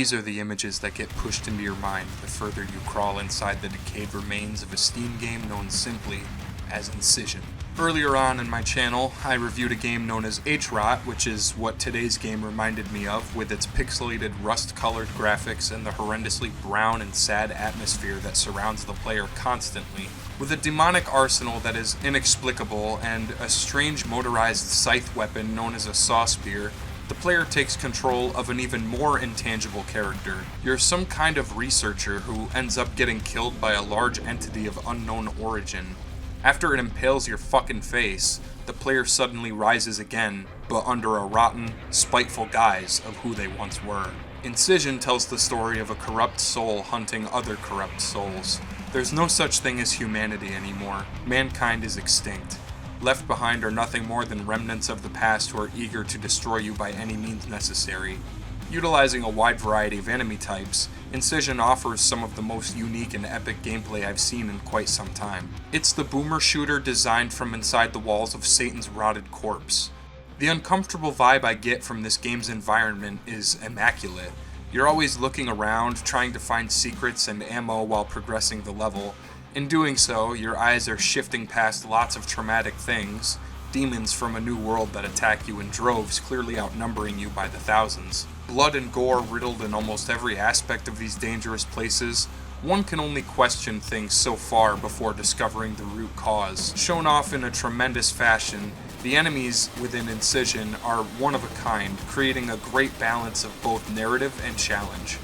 These are the images that get pushed into your mind the further you crawl inside the decayed remains of a Steam game known simply as INCISION. Earlier on in my channel, I reviewed a game known as H-Rot, which is what today's game reminded me of, with its pixelated rust-colored graphics and the horrendously brown and sad atmosphere that surrounds the player constantly. With a demonic arsenal that is inexplicable and a strange motorized scythe weapon known as a saw spear, the player takes control of an even more intangible character. You're some kind of researcher who ends up getting killed by a large entity of unknown origin. After it impales your fucking face, the player suddenly rises again, but under a rotten, spiteful guise of who they once were. INCISION tells the story of a corrupt soul hunting other corrupt souls. There's no such thing as humanity anymore. Mankind is extinct. Left behind are nothing more than remnants of the past who are eager to destroy you by any means necessary. Utilizing a wide variety of enemy types, INCISION offers some of the most unique and epic gameplay I've seen in quite some time. It's the boomer shooter designed from inside the walls of Satan's rotted corpse. The uncomfortable vibe I get from this game's environment is immaculate. You're always looking around, trying to find secrets and ammo while progressing the level. In doing so, your eyes are shifting past lots of traumatic things, demons from a new world that attack you in droves, clearly outnumbering you by the thousands. Blood and gore riddled in almost every aspect of these dangerous places. One can only question things so far before discovering the root cause. Shown off in a tremendous fashion, the enemies within INCISION are one of a kind, creating a great balance of both narrative and challenge.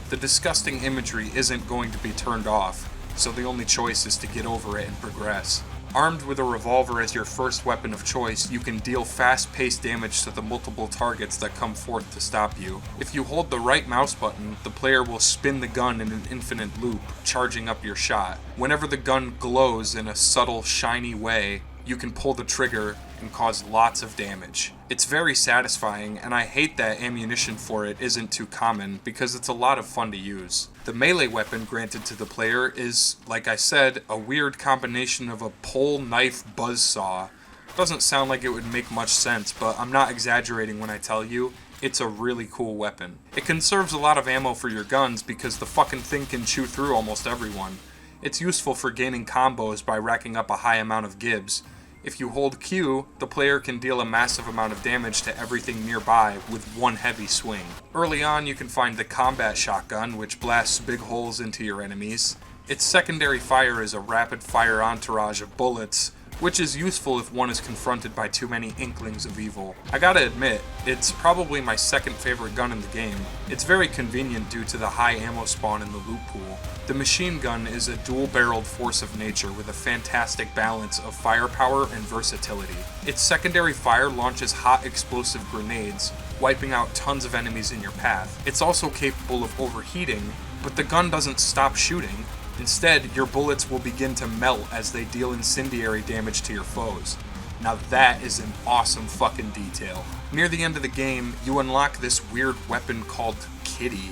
The disgusting imagery isn't going to be turned off, so the only choice is to get over it and progress. Armed with a revolver as your first weapon of choice, you can deal fast-paced damage to the multiple targets that come forth to stop you. If you hold the right mouse button, the player will spin the gun in an infinite loop, charging up your shot. Whenever the gun glows in a subtle, shiny way, you can pull the trigger and cause lots of damage. It's very satisfying, and I hate that ammunition for it isn't too common, because it's a lot of fun to use. The melee weapon granted to the player is, like I said, a weird combination of a pole, knife, buzzsaw. Doesn't sound like it would make much sense, but I'm not exaggerating when I tell you, it's a really cool weapon. It conserves a lot of ammo for your guns because the fucking thing can chew through almost everyone. It's useful for gaining combos by racking up a high amount of gibs. If you hold Q, the player can deal a massive amount of damage to everything nearby with one heavy swing. Early on, you can find the combat shotgun, which blasts big holes into your enemies. Its secondary fire is a rapid-fire entourage of bullets, which is useful if one is confronted by too many inklings of evil. I gotta admit, it's probably my second favorite gun in the game. It's very convenient due to the high ammo spawn in the loot pool. The machine gun is a dual-barreled force of nature with a fantastic balance of firepower and versatility. Its secondary fire launches hot explosive grenades, wiping out tons of enemies in your path. It's also capable of overheating, but the gun doesn't stop shooting. Instead, your bullets will begin to melt as they deal incendiary damage to your foes. Now that is an awesome fucking detail. Near the end of the game, you unlock this weird weapon called Kitty.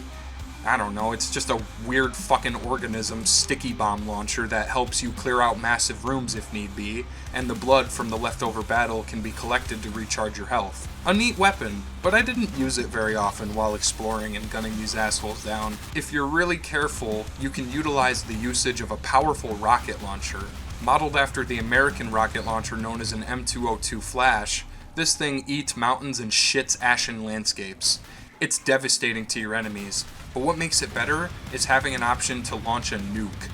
I don't know, it's just a weird fucking organism sticky bomb launcher that helps you clear out massive rooms if need be, and the blood from the leftover battle can be collected to recharge your health. A neat weapon, but I didn't use it very often while exploring and gunning these assholes down. If you're really careful, you can utilize the usage of a powerful rocket launcher. Modeled after the American rocket launcher known as an M202 Flash, this thing eats mountains and shits ashen landscapes. It's devastating to your enemies, but what makes it better is having an option to launch a nuke.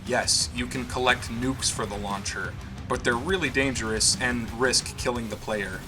Yes, you can collect nukes for the launcher, but they're really dangerous and risk killing the player.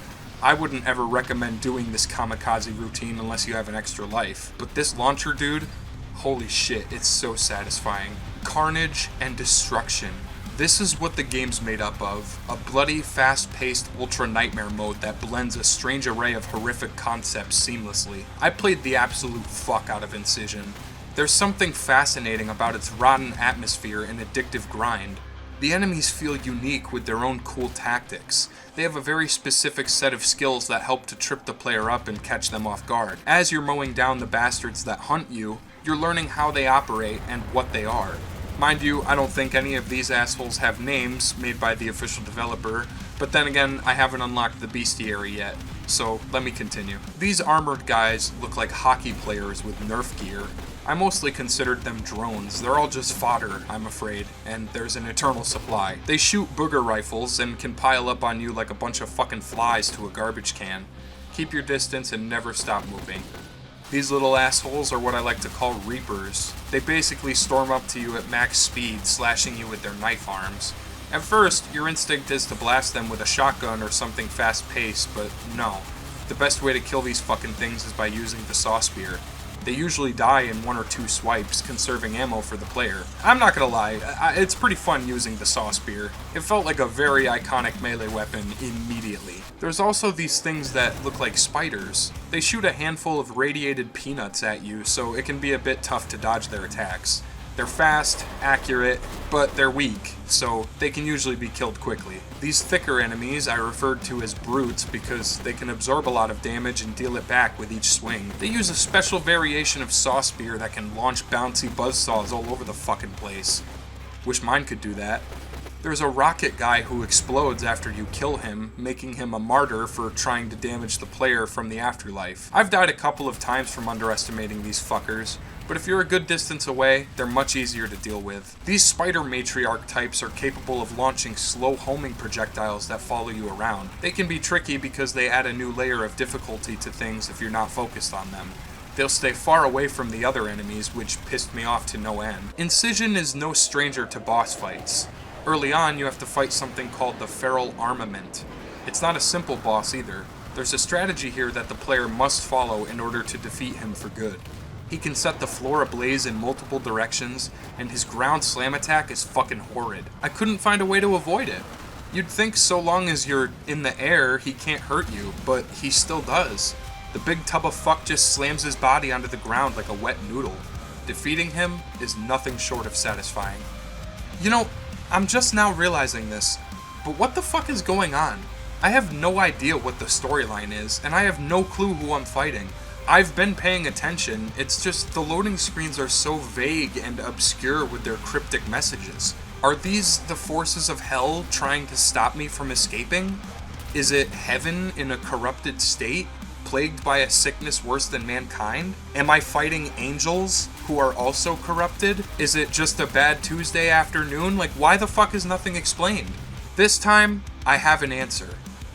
I wouldn't ever recommend doing this kamikaze routine unless you have an extra life, but this launcher, dude, holy shit, it's so satisfying. Carnage and destruction. This is what the game's made up of, a bloody, fast-paced ultra-nightmare mode that blends a strange array of horrific concepts seamlessly. I played the absolute fuck out of INCISION. There's something fascinating about its rotten atmosphere and addictive grind. The enemies feel unique with their own cool tactics. They have a very specific set of skills that help to trip the player up and catch them off guard. As you're mowing down the bastards that hunt you, you're learning how they operate and what they are. Mind you, I don't think any of these assholes have names made by the official developer, but then again, I haven't unlocked the bestiary yet. so let me continue. These armored guys look like hockey players with Nerf gear. I mostly considered them drones. They're all just fodder, I'm afraid, and there's an eternal supply. They shoot booger rifles and can pile up on you like a bunch of fucking flies to a garbage can. Keep your distance and never stop moving. These little assholes are what I like to call reapers. They basically storm up to you at max speed, slashing you with their knife arms. At first, your instinct is to blast them with a shotgun or something fast-paced, but no. The best way to kill these fucking things is by using the saw spear. They usually die in 1 or 2 swipes, conserving ammo for the player. I'm not gonna lie, it's pretty fun using the saw spear. It felt like a very iconic melee weapon immediately. There's also these things that look like spiders. They shoot a handful of radiated peanuts at you, so it can be a bit tough to dodge their attacks. They're fast, accurate, but they're weak, so they can usually be killed quickly. These thicker enemies I referred to as brutes because they can absorb a lot of damage and deal it back with each swing. They use a special variation of saw spear that can launch bouncy buzzsaws all over the fucking place. Wish mine could do that. There's a rocket guy who explodes after you kill him, making him a martyr for trying to damage the player from the afterlife. I've died a couple of times from underestimating these fuckers, but if you're a good distance away, they're much easier to deal with. These spider matriarch types are capable of launching slow homing projectiles that follow you around. They can be tricky because they add a new layer of difficulty to things if you're not focused on them. They'll stay far away from the other enemies, which pissed me off to no end. INCISION is no stranger to boss fights. Early on, you have to fight something called the Feral Armament. It's not a simple boss either. There's a strategy here that the player must follow in order to defeat him for good. He can set the floor ablaze in multiple directions, and his ground slam attack is fucking horrid. I couldn't find a way to avoid it. You'd think so long as you're in the air, he can't hurt you, but he still does. The big tub of fuck just slams his body onto the ground like a wet noodle. Defeating him is nothing short of satisfying. You know, I'm just now realizing this, but what the fuck is going on? I have no idea what the storyline is, and I have no clue who I'm fighting. I've been paying attention, it's just the loading screens are so vague and obscure with their cryptic messages. Are these the forces of hell trying to stop me from escaping? Is it heaven in a corrupted state, plagued by a sickness worse than mankind? Am I fighting angels who are also corrupted? Is it just a bad Tuesday afternoon? Like, why the fuck is nothing explained? This time, I have an answer.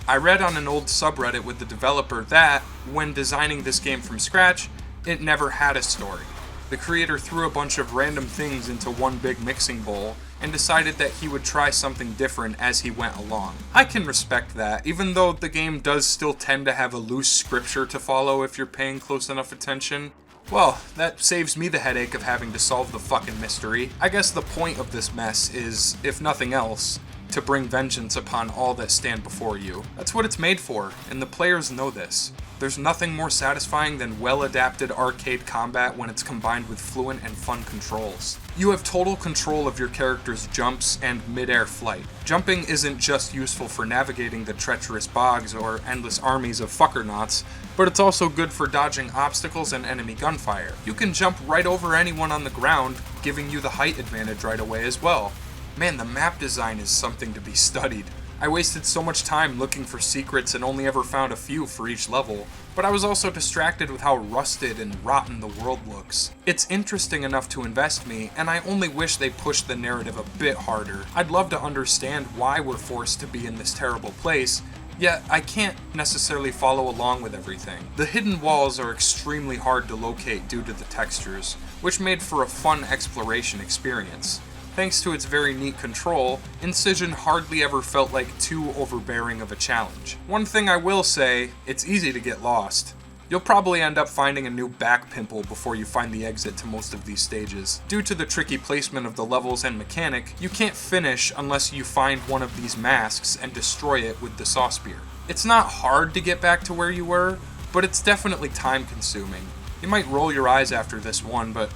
I read on an old subreddit with the developer that, when designing this game from scratch, it never had a story. The creator threw a bunch of random things into one big mixing bowl and decided that he would try something different as he went along. I can respect that, even though the game does still tend to have a loose scripture to follow if you're paying close enough attention. Well, that saves me the headache of having to solve the fucking mystery. I guess the point of this mess is, if nothing else, to bring vengeance upon all that stand before you. That's what it's made for, and the players know this. There's nothing more satisfying than well-adapted arcade combat when it's combined with fluent and fun controls. You have total control of your character's jumps and mid-air flight. Jumping isn't just useful for navigating the treacherous bogs or endless armies of fuckernauts, but it's also good for dodging obstacles and enemy gunfire. You can jump right over anyone on the ground, giving you the height advantage right away as well. Man, the map design is something to be studied. I wasted so much time looking for secrets and only ever found a few for each level, but I was also distracted with how rusted and rotten the world looks. It's interesting enough to invest me, and I only wish they pushed the narrative a bit harder. I'd love to understand why we're forced to be in this terrible place, yet I can't necessarily follow along with everything. The hidden walls are extremely hard to locate due to the textures, which made for a fun exploration experience. Thanks to its very neat control, INCISION hardly ever felt like too overbearing of a challenge. One thing I will say, it's easy to get lost. You'll probably end up finding a new back pimple before you find the exit to most of these stages. Due to the tricky placement of the levels and mechanic, you can't finish unless you find one of these masks and destroy it with the saw spear. It's not hard to get back to where you were, but it's definitely time consuming. You might roll your eyes after this one, but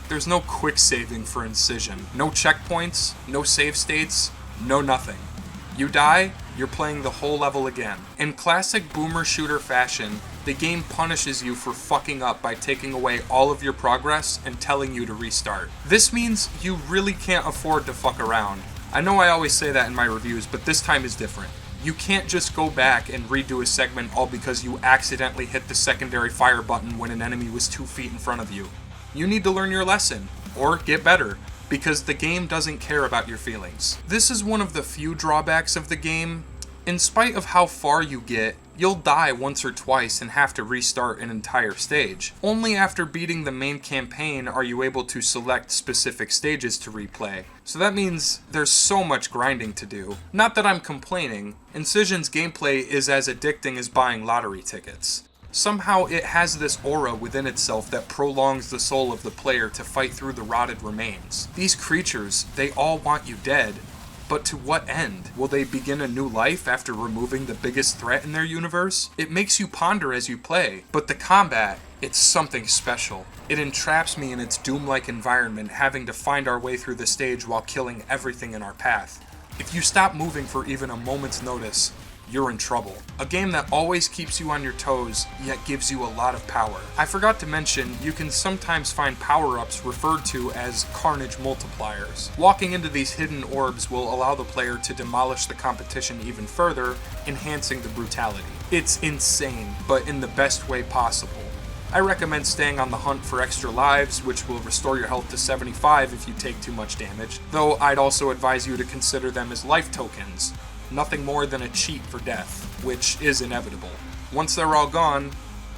there's no quick saving for INCISION. No checkpoints, no save states, no nothing. You die, you're playing the whole level again. In classic boomer shooter fashion, the game punishes you for fucking up by taking away all of your progress and telling you to restart. This means you really can't afford to fuck around. I know I always say that in my reviews, but this time is different. You can't just go back and redo a segment all because you accidentally hit the secondary fire button when an enemy was 2 feet in front of you. You need to learn your lesson, or get better, because the game doesn't care about your feelings. This is one of the few drawbacks of the game. In spite of how far you get, you'll die once or twice and have to restart an entire stage. Only after beating the main campaign are you able to select specific stages to replay. So that means there's so much grinding to do. Not that I'm complaining, Incision's gameplay is as addicting as buying lottery tickets. Somehow it has this aura within itself that prolongs the soul of the player to fight through the rotted remains. These creatures, they all want you dead. But to what end? Will they begin a new life after removing the biggest threat in their universe? It makes you ponder as you play, but the combat, it's something special. It entraps me in its Doom-like environment, having to find our way through the stage while killing everything in our path. If you stop moving for even a moment's notice, you're in trouble. A game that always keeps you on your toes, yet gives you a lot of power. I forgot to mention, you can sometimes find power-ups referred to as carnage multipliers. Walking into these hidden orbs will allow the player to demolish the competition even further, enhancing the brutality. It's insane, but in the best way possible. I recommend staying on the hunt for extra lives, which will restore your health to 75 if you take too much damage, though I'd also advise you to consider them as life tokens. Nothing more than a cheat for death, which is inevitable. Once they're all gone,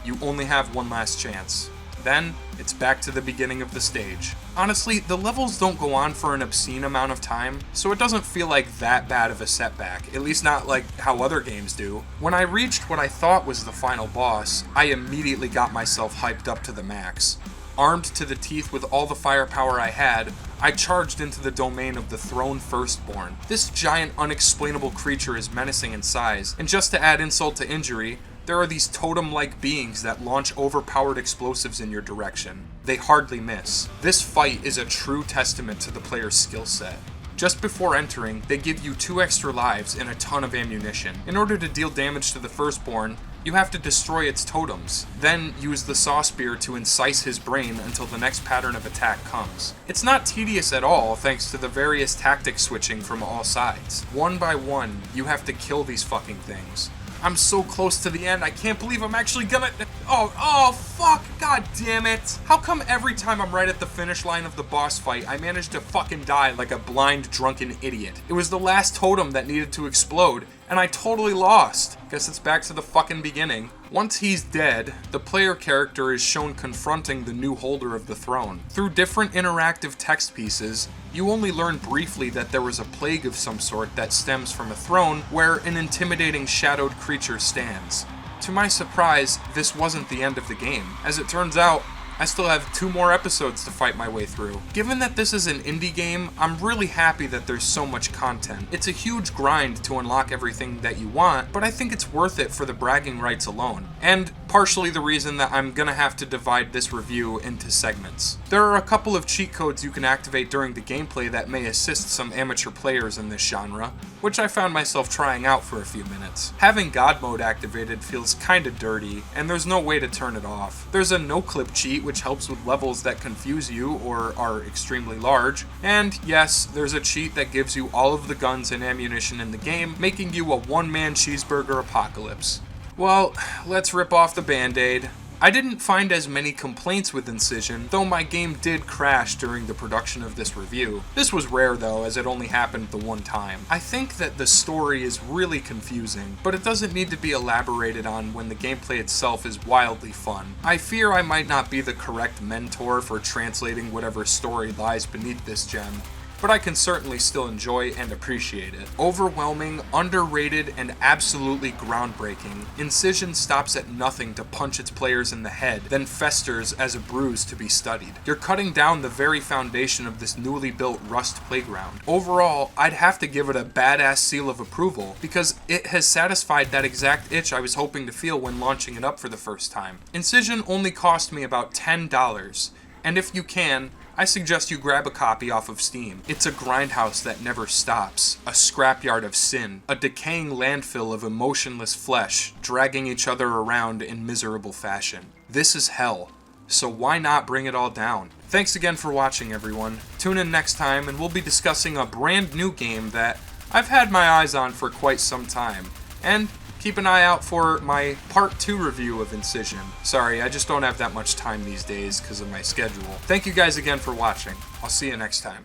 you only have one last chance. Then, it's back to the beginning of the stage. Honestly, the levels don't go on for an obscene amount of time, so it doesn't feel like that bad of a setback, at least not like how other games do. When I reached what I thought was the final boss, I immediately got myself hyped up to the max. Armed to the teeth with all the firepower I had, I charged into the domain of the Throned Firstborn. This giant, unexplainable creature is menacing in size, and just to add insult to injury, there are these totem-like beings that launch overpowered explosives in your direction. They hardly miss. This fight is a true testament to the player's skill set. Just before entering, they give you 2 extra lives and a ton of ammunition. In order to deal damage to the Firstborn, you have to destroy its totems, then use the saw spear to incise his brain until the next pattern of attack comes. It's not tedious at all thanks to the various tactic switching from all sides. One by one, you have to kill these fucking things. I'm so close to the end, I can't believe I'm actually gonna... Oh, fuck, god damn it. How come every time I'm right at the finish line of the boss fight, I manage to fucking die like a blind, drunken idiot? It was the last totem that needed to explode, and I totally lost. Guess it's back to the fucking beginning. Once he's dead, the player character is shown confronting the new holder of the throne. Through different interactive text pieces, you only learn briefly that there was a plague of some sort that stems from a throne where an intimidating shadowed creature stands. To my surprise, this wasn't the end of the game. As it turns out, I still have 2 more episodes to fight my way through. Given that this is an indie game, I'm really happy that there's so much content. It's a huge grind to unlock everything that you want, but I think it's worth it for the bragging rights alone. And partially the reason that I'm gonna have to divide this review into segments. There are a couple of cheat codes you can activate during the gameplay that may assist some amateur players in this genre, which I found myself trying out for a few minutes. Having God mode activated feels kinda dirty, and there's no way to turn it off. There's a no-clip cheat which helps with levels that confuse you or are extremely large, and yes, there's a cheat that gives you all of the guns and ammunition in the game, making you a one-man cheeseburger apocalypse. Well, let's rip off the band-aid. I didn't find as many complaints with Incision, though my game did crash during the production of this review. This was rare though, as it only happened the one time. I think that the story is really confusing, but it doesn't need to be elaborated on when the gameplay itself is wildly fun. I fear I might not be the correct mentor for translating whatever story lies beneath this gem, but I can certainly still enjoy and appreciate it. Overwhelming, underrated, and absolutely groundbreaking, Incision stops at nothing to punch its players in the head, then festers as a bruise to be studied. You're cutting down the very foundation of this newly built Rust playground. Overall, I'd have to give it a badass seal of approval, because it has satisfied that exact itch I was hoping to feel when launching it up for the first time. Incision only cost me about $10, and if you can, I suggest you grab a copy off of Steam. It's a grindhouse that never stops, a scrapyard of sin, a decaying landfill of emotionless flesh, dragging each other around in miserable fashion. This is hell, so why not bring it all down? Thanks again for watching, everyone. Tune in next time and we'll be discussing a brand new game that I've had my eyes on for quite some time. And keep an eye out for my part 2 review of Incision. Sorry, I just don't have that much time these days because of my schedule. Thank you guys again for watching. I'll see you next time.